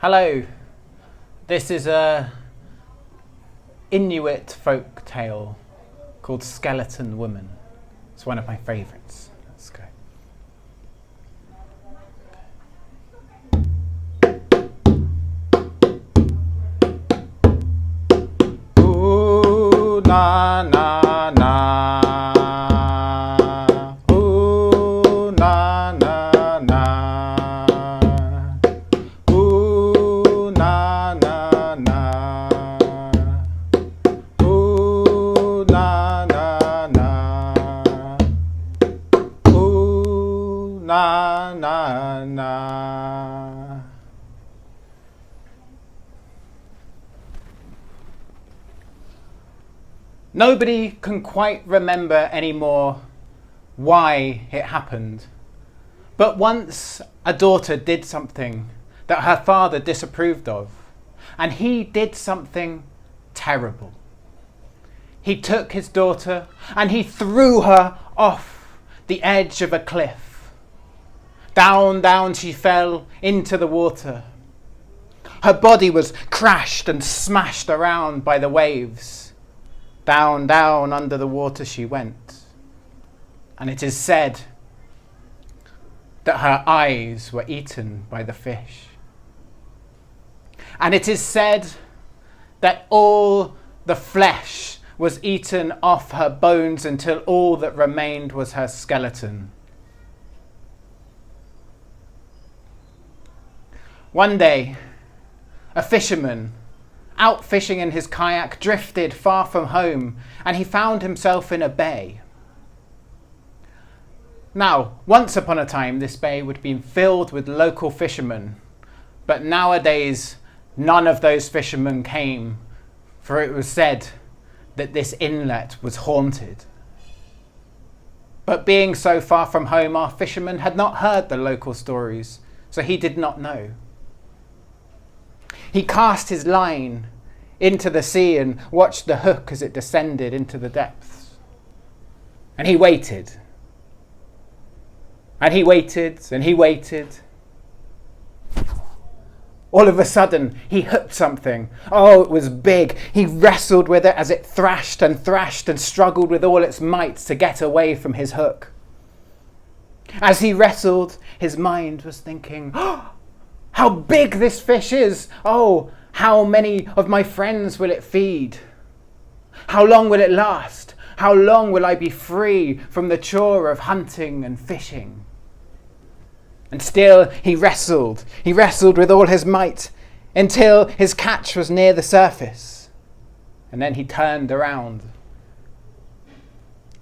Hello, this is a Inuit folk tale called Skeleton Woman. It's one of my favourites. Let's go. Ooh, na na na. Nobody can quite remember anymore why it happened. But once a daughter did something that her father disapproved of, and he did something terrible. He took his daughter and he threw her off the edge of a cliff. Down she fell into the water. Her body was crashed and smashed around by the waves. Down under the water she went. And it is said that her eyes were eaten by the fish. And it is said that all the flesh was eaten off her bones until all that remained was her skeleton. One day, a fisherman, out fishing in his kayak, drifted far from home, and he found himself in a bay. Now, once upon a time, this bay would have been filled with local fishermen, but nowadays, none of those fishermen came, for it was said that this inlet was haunted. But being so far from home, our fisherman had not heard the local stories, so he did not know. He cast his line into the sea and watched the hook as it descended into the depths. And he waited. And he waited, and he waited. All of a sudden, he hooked something. Oh, it was big. He wrestled with it as it thrashed and struggled with all its might to get away from his hook. As he wrestled, his mind was thinking, oh, how big this fish is! Oh, how many of my friends will it feed? How long will it last? How long will I be free from the chore of hunting and fishing? And still he wrestled with all his might until his catch was near the surface. And then he turned around.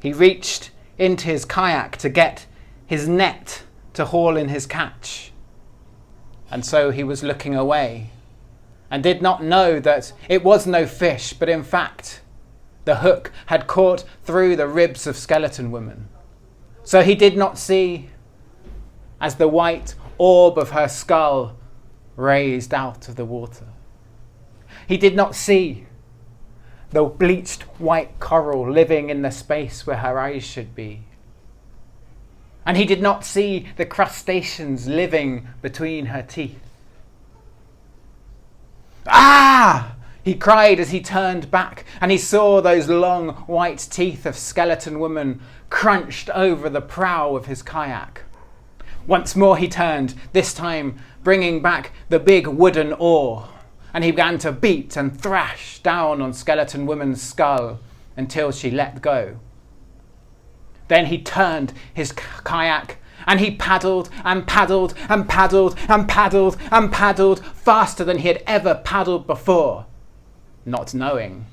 He reached into his kayak to get his net to haul in his catch. And so he was looking away and did not know that it was no fish, but in fact, the hook had caught through the ribs of Skeleton Woman. So he did not see as the white orb of her skull raised out of the water. He did not see the bleached white coral living in the space where her eyes should be. And he did not see the crustaceans living between her teeth. Ah! He cried as he turned back, and he saw those long white teeth of Skeleton Woman crunched over the prow of his kayak. Once more he turned, this time bringing back the big wooden oar, and he began to beat and thrash down on Skeleton Woman's skull until she let go. Then he turned his kayak and he paddled and paddled and paddled and paddled and paddled faster than he had ever paddled before, not knowing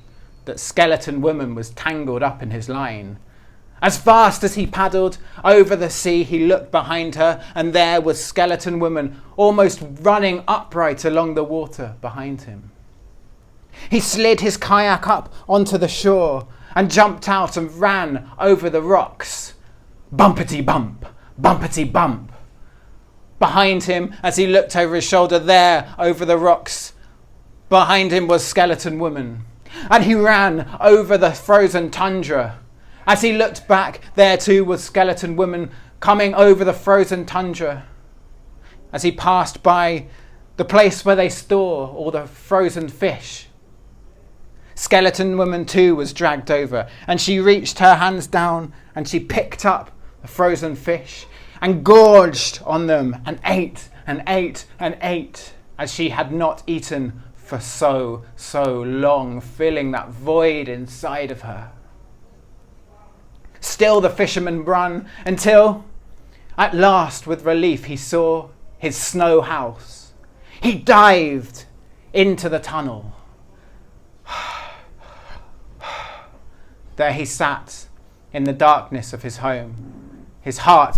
that Skeleton Woman was tangled up in his line. As fast as he paddled over the sea, he looked behind her, and there was Skeleton Woman almost running upright along the water behind him. He slid his kayak up onto the shore and jumped out and ran over the rocks. Bumpety bump, bumpety bump. Behind him, as he looked over his shoulder, there over the rocks, behind him was Skeleton Woman. And he ran over the frozen tundra. As he looked back, there too was Skeleton Woman coming over the frozen tundra. As he passed by the place where they store all the frozen fish, Skeleton Woman too was dragged over, and she reached her hands down and she picked up the frozen fish and gorged on them and ate and ate and ate as she had not eaten for so long, filling that void inside of her. Still the fisherman ran until at last, with relief, he saw his snow house. He dived into the tunnel. There he sat in the darkness of his home, his heart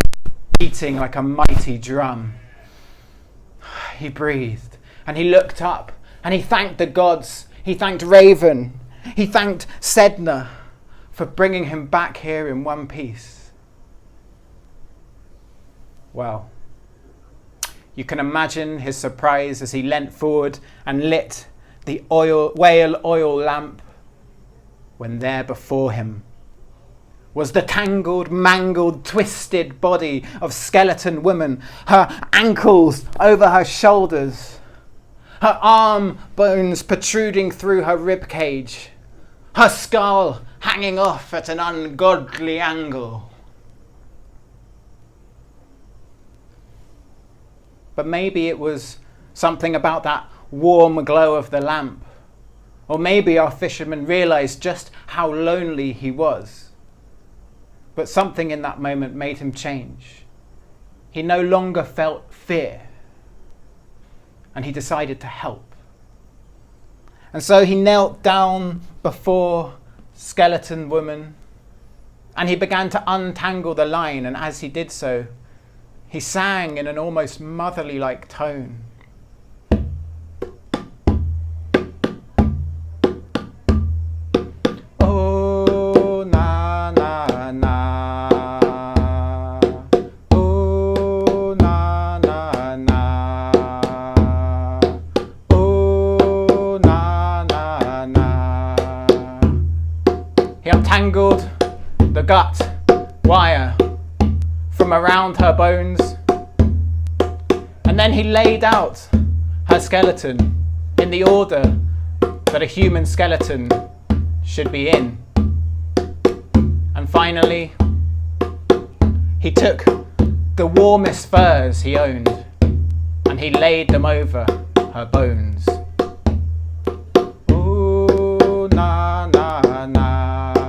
beating like a mighty drum. He breathed and he looked up and he thanked the gods. He thanked Raven. He thanked Sedna for bringing him back here in one piece. Well, you can imagine his surprise as he leant forward and lit the whale oil lamp, when there before him was the tangled, mangled, twisted body of Skeleton Woman, her ankles over her shoulders, her arm bones protruding through her rib cage, her skull hanging off at an ungodly angle. But maybe it was something about that warm glow of the lamp. Or maybe our fisherman realised just how lonely he was. But something in that moment made him change. He no longer felt fear. And he decided to help. And so he knelt down before Skeleton Woman and he began to untangle the line. And as he did so, he sang in an almost motherly-like tone. Oh, na, na, na. Oh, na, na, na. Oh, na, na, na. He untangled the gut wire from around her bones, and then he laid out her skeleton in the order that a human skeleton should be in. And finally, he took the warmest furs he owned and he laid them over her bones. Oh, na, na, na.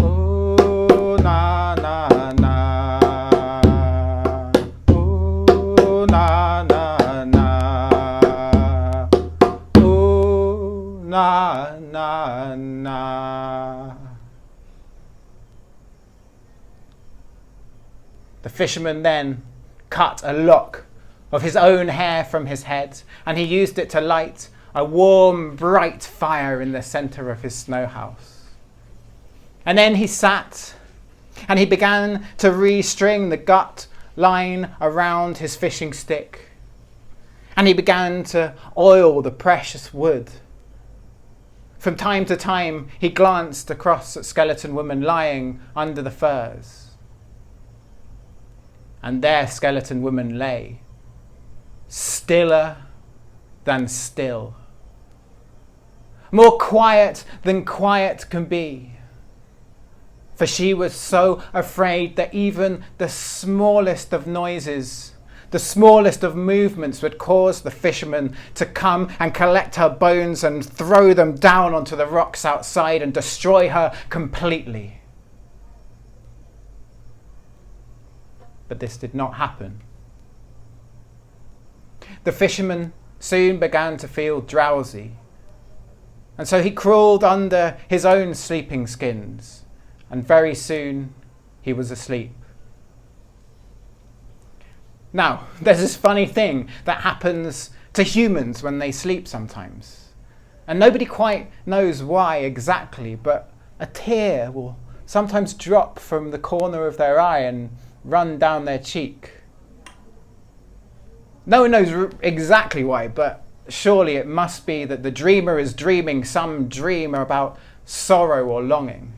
Oh, na, na, na. Oh, na, na, na. Oh, na, na, na. The fisherman then cut a lock of his own hair from his head, and he used it to light a warm, bright fire in the centre of his snow house. And then he sat and he began to restring the gut line around his fishing stick. And he began to oil the precious wood. From time to time, he glanced across at Skeleton Woman lying under the furs. And there Skeleton Woman lay, stiller than still, more quiet than quiet can be. For she was so afraid that even the smallest of noises, the smallest of movements would cause the fisherman to come and collect her bones and throw them down onto the rocks outside and destroy her completely. But this did not happen. The fisherman soon began to feel drowsy, and so he crawled under his own sleeping skins, and very soon he was asleep. Now, there's this funny thing that happens to humans when they sleep sometimes. And nobody quite knows why exactly, but a tear will sometimes drop from the corner of their eye and run down their cheek. No one knows exactly why, but surely it must be that the dreamer is dreaming some dream about sorrow or longing.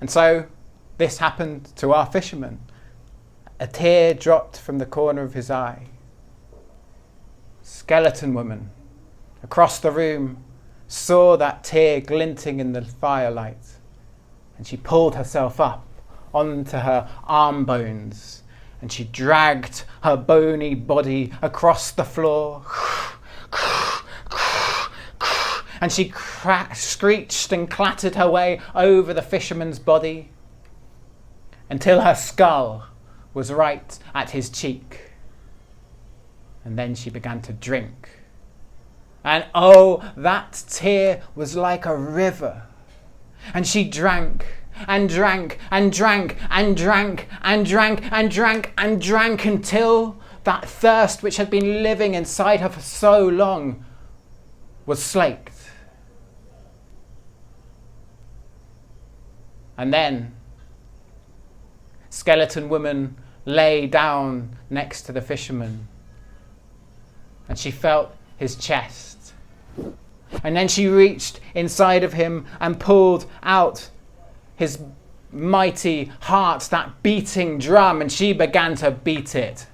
And so this happened to our fisherman. A tear dropped from the corner of his eye. Skeleton woman, across the room, saw that tear glinting in the firelight, and she pulled herself up onto her arm bones, and she dragged her bony body across the floor, and she screeched and clattered her way over the fisherman's body until her skull was right at his cheek. And then she began to drink. And oh, that tear was like a river. And she drank and drank and drank and drank and drank and drank and drank until that thirst which had been living inside her for so long was slaked. And then Skeleton woman lay down next to the fisherman, and she felt his chest. And then she reached inside of him and pulled out his mighty heart, that beating drum, and she began to beat it.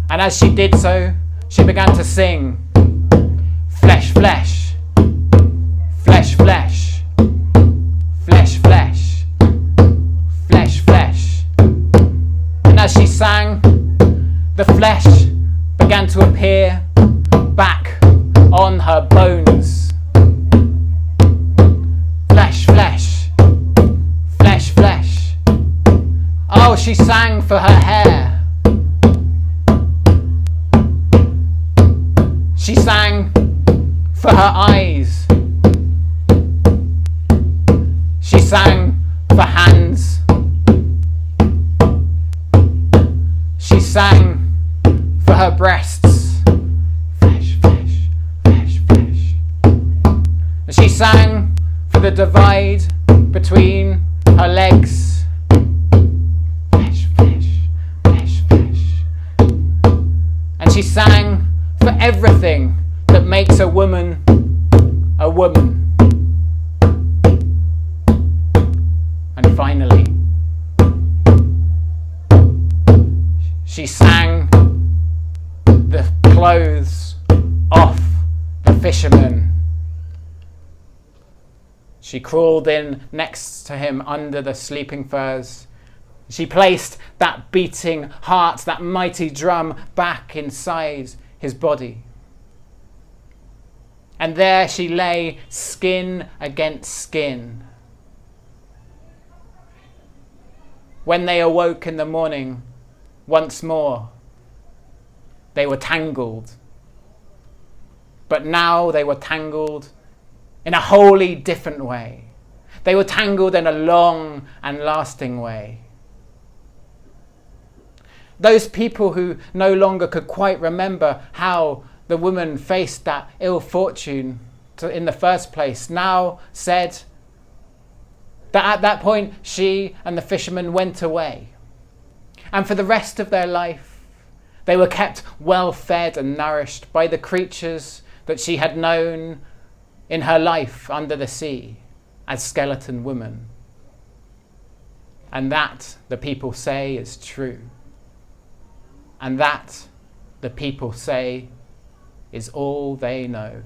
And as she did so, she began to sing, "Flesh, flesh, flesh, flesh, flesh, flesh, flesh, flesh." And as she sang, the flesh began to appear back on her bones. Flesh, flesh, flesh, flesh. Oh, she sang for her hair. She sang for her eyes. She sang for hands. She sang for her breasts. Flesh, flesh, flesh, flesh. And she sang for the divide between her legs. Flesh, flesh, flesh, flesh. And she sang for everything that makes a woman a woman. And finally, she sang the clothes off the fisherman. She crawled in next to him under the sleeping furs. She placed that beating heart, that mighty drum, back inside his body. And there she lay, skin against skin. When they awoke in the morning, once more, they were tangled. But now they were tangled in a wholly different way. They were tangled in a long and lasting way. Those people who no longer could quite remember how the woman faced that ill fortune in the first place now said that at that point she and the fisherman went away. And for the rest of their life, they were kept well fed and nourished by the creatures that she had known in her life under the sea as skeleton women. And that, the people say, is true. And that, the people say, is all they know.